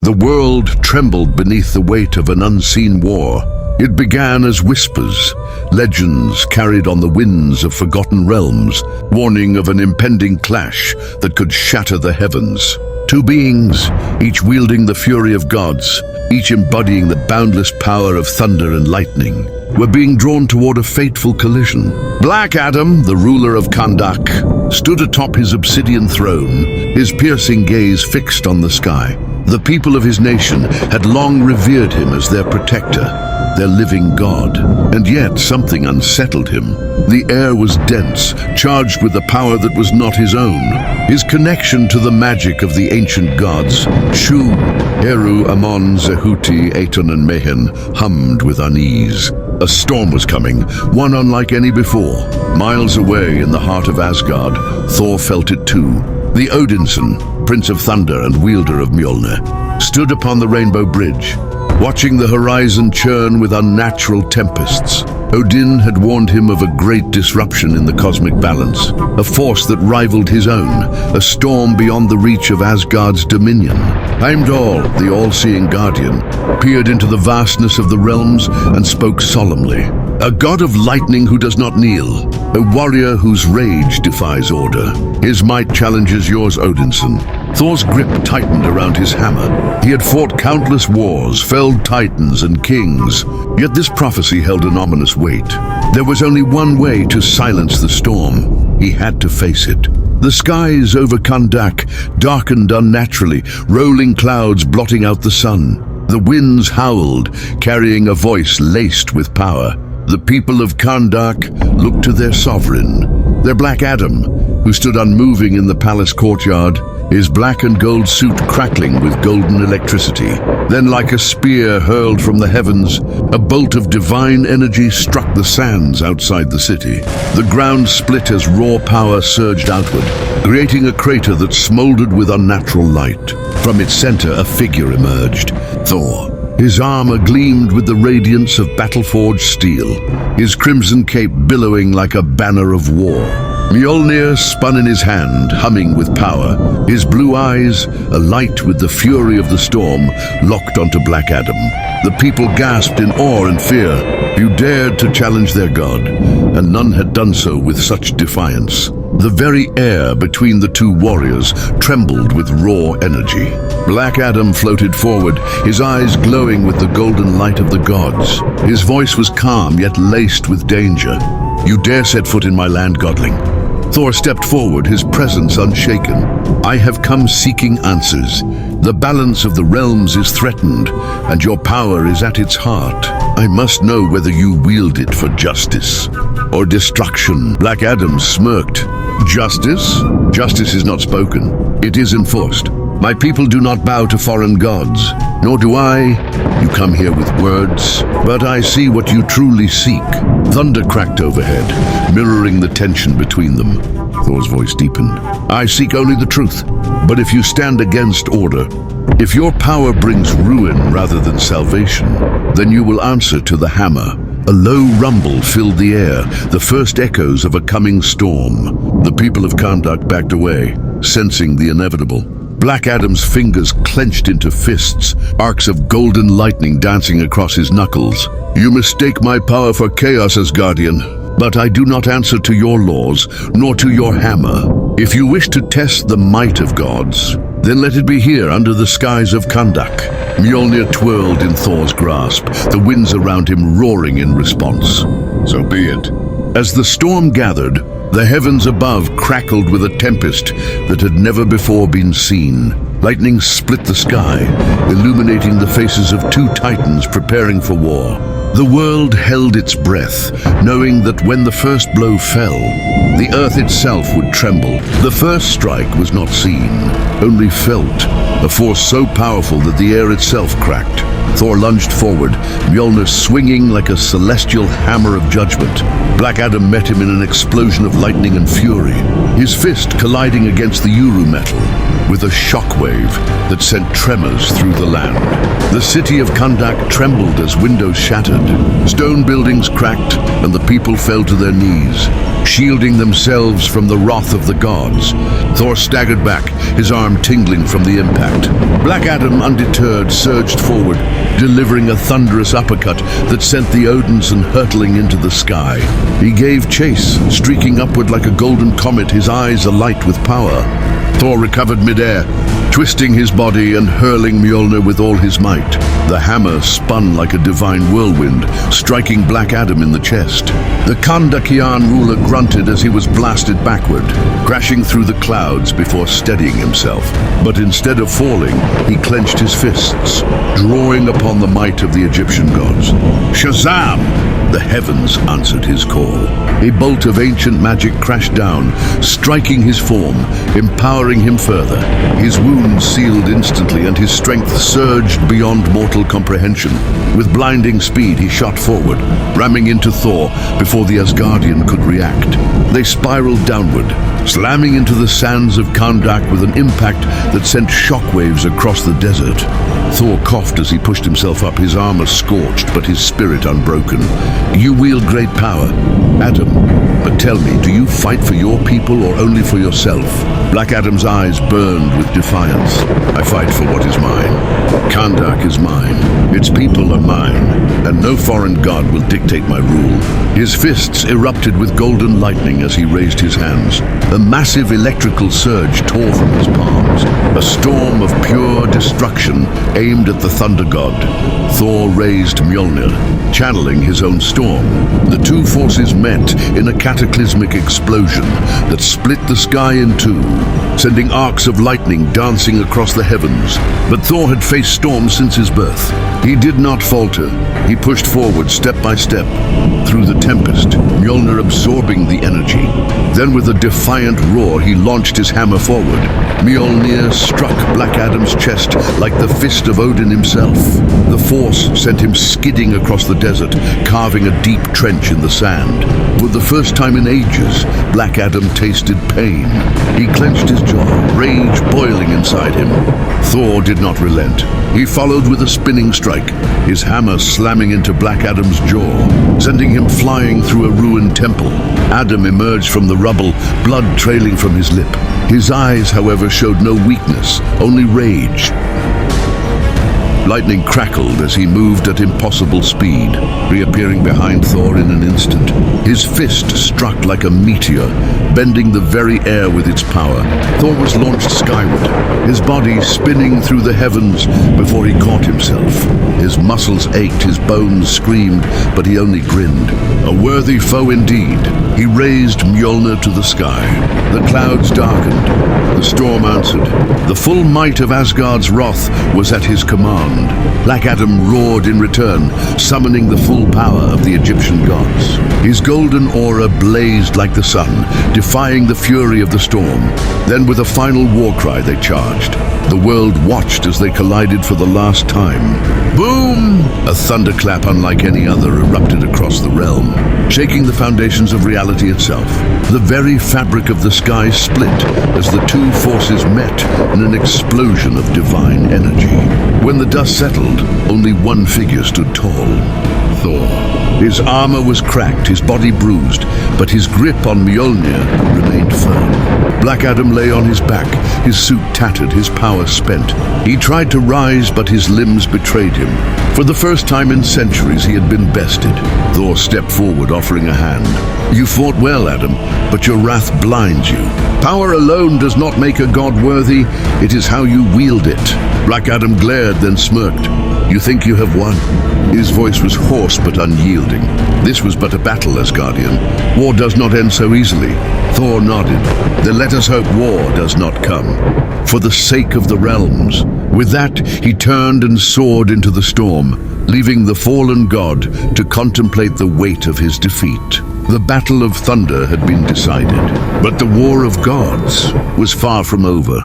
The world trembled beneath the weight of an unseen war. It began as whispers, legends carried on the winds of forgotten realms, warning of an impending clash that could shatter the heavens. Two beings, each wielding the fury of gods, each embodying the boundless power of thunder and lightning, were being drawn toward a fateful collision. Black Adam, the ruler of Kahndaq, stood atop his obsidian throne, his piercing gaze fixed on the sky. The people of his nation had long revered him as their protector, their living god. And yet something unsettled him. The air was dense, charged with a power that was not his own. His connection to the magic of the ancient gods, Shu, Eru, Amon, Zehuti, Aton, and Mehen, hummed with unease. A storm was coming, one unlike any before. Miles away in the heart of Asgard, Thor felt it too. The Odinson, Prince of Thunder and wielder of Mjolnir, stood upon the Rainbow Bridge, watching the horizon churn with unnatural tempests. Odin had warned him of a great disruption in the cosmic balance, a force that rivaled his own, a storm beyond the reach of Asgard's dominion. Heimdall, the all-seeing guardian, peered into the vastness of the realms and spoke solemnly. A god of lightning who does not kneel, a warrior whose rage defies order. His might challenges yours, Odinson. Thor's grip tightened around his hammer. He had fought countless wars, felled titans and kings, yet this prophecy held an ominous weight. There was only one way to silence the storm. He had to face it. The skies over Kahndaq darkened unnaturally, rolling clouds blotting out the sun. The winds howled, carrying a voice laced with power. The people of Kahndaq looked to their sovereign, their Black Adam, who stood unmoving in the palace courtyard, his black and gold suit crackling with golden electricity. Then, like a spear hurled from the heavens, a bolt of divine energy struck the sands outside the city. The ground split as raw power surged outward, creating a crater that smoldered with unnatural light. From its center, a figure emerged, Thor. His armor gleamed with the radiance of battle-forged steel, his crimson cape billowing like a banner of war. Mjolnir spun in his hand, humming with power, his blue eyes, alight with the fury of the storm, locked onto Black Adam. The people gasped in awe and fear. You dared to challenge their god, and none had done so with such defiance. The very air between the two warriors trembled with raw energy. Black Adam floated forward, his eyes glowing with the golden light of the gods. His voice was calm, yet laced with danger. You dare set foot in my land, godling. Thor stepped forward, his presence unshaken. I have come seeking answers. The balance of the realms is threatened, and your power is at its heart. I must know whether you wield it for justice or destruction. Black Adam smirked. Justice? Justice is not spoken. It is enforced. My people do not bow to foreign gods, nor do I. You come here with words, but I see what you truly seek. Thunder cracked overhead, mirroring the tension between them. Thor's voice deepened. I seek only the truth, but if you stand against order, if your power brings ruin rather than salvation, then you will answer to the hammer. A low rumble filled the air, the first echoes of a coming storm. The people of Kahndaq backed away, sensing the inevitable. Black Adam's fingers clenched into fists, arcs of golden lightning dancing across his knuckles. You mistake my power for chaos, Asgardian, but I do not answer to your laws, nor to your hammer. If you wish to test the might of gods, then let it be here under the skies of Kahndaq. Mjolnir twirled in Thor's grasp, the winds around him roaring in response. So be it. As the storm gathered, the heavens above crackled with a tempest that had never before been seen. Lightning split the sky, illuminating the faces of two titans preparing for war. The world held its breath, knowing that when the first blow fell, the earth itself would tremble. The first strike was not seen, only felt, a force so powerful that the air itself cracked. Thor lunged forward, Mjolnir swinging like a celestial hammer of judgment. Black Adam met him in an explosion of lightning and fury, his fist colliding against the Uru metal, with a shockwave that sent tremors through the land. The city of Kahndaq trembled as windows shattered. Stone buildings cracked, and the people fell to their knees. shielding themselves from the wrath of the gods. Thor staggered back, his arm tingling from the impact. Black Adam, undeterred, surged forward, delivering a thunderous uppercut that sent the Odinson hurtling into the sky. He gave chase, streaking upward like a golden comet, his eyes alight with power. Thor recovered midair, twisting his body and hurling Mjolnir with all his might. The hammer spun like a divine whirlwind, striking Black Adam in the chest. The Kahndakian ruler grunted as he was blasted backward, crashing through the clouds before steadying himself. But instead of falling, he clenched his fists, drawing upon the might of the Egyptian gods. Shazam! The heavens answered his call. A bolt of ancient magic crashed down, striking his form, empowering him further. His wounds sealed instantly and his strength surged beyond mortal comprehension. With blinding speed, he shot forward, ramming into Thor before the Asgardian could react. They spiraled downward, slamming into the sands of Kahndaq with an impact that sent shockwaves across the desert. Thor coughed as he pushed himself up, his armor scorched but his spirit unbroken. You wield great power, Adam, but tell me, do you fight for your people or only for yourself? Black Adam's eyes burned with defiance. I fight for what is mine. Kahndaq is mine, its people are mine, and no foreign god will dictate my rule. His fists erupted with golden lightning as he raised his hands. A massive electrical surge tore from his palms, a storm of pure destruction aimed at the thunder god. Thor raised Mjolnir, channeling his own storm. The two forces met in a cataclysmic explosion that split the sky in two, sending arcs of lightning dancing across the heavens. But Thor had faced storms since his birth. He did not falter. He pushed forward step by step through the tempest, Mjolnir absorbing the energy. Then with a defiant roar, he launched his hammer forward. Mjolnir struck Black Adam's chest like the fist of Odin himself. The force sent him skidding across the desert, carving a deep trench in the sand. For the first time in ages, Black Adam tasted pain. He clenched his jaw, rage boiling inside him. Thor did not relent. He followed with a spinning strike, his hammer slamming into Black Adam's jaw, sending him flying through a ruined temple. Adam emerged from the rubble, blood trailing from his lip. His eyes, however, showed no weakness, only rage. Lightning crackled as he moved at impossible speed, reappearing behind Thor in an instant. His fist struck like a meteor, bending the very air with its power. Thor was launched skyward, his body spinning through the heavens before he caught himself. His muscles ached, his bones screamed, but he only grinned. A worthy foe indeed. He raised Mjolnir to the sky. The clouds darkened. The storm answered. The full might of Asgard's wrath was at his command. Black Adam roared in return, summoning the full power of the Egyptian gods. His golden aura blazed like the sun, defying the fury of the storm. Then with a final war cry they charged. The world watched as they collided for the last time. Boom! A thunderclap unlike any other erupted across the realm, shaking the foundations of reality itself. The very fabric of the sky split as the two forces met in an explosion of divine energy. When the dust settled, only one figure stood tall: Thor. His armor was cracked, his body bruised, but his grip on Mjolnir remained firm. Black Adam lay on his back, his suit tattered, his power spent. He tried to rise, but his limbs betrayed him. For the first time in centuries, he had been bested. Thor stepped forward, offering a hand. You fought well, Adam, but your wrath blinds you. Power alone does not make a god worthy, it is how you wield it. Black Adam glared, then smirked. You think you have won? His voice was hoarse but unyielding. This was but a battle, Asgardian. War does not end so easily. Thor nodded. Then let us hope war does not come, for the sake of the realms. With that, he turned and soared into the storm, leaving the fallen god to contemplate the weight of his defeat. The Battle of Thunder had been decided, but the War of Gods was far from over.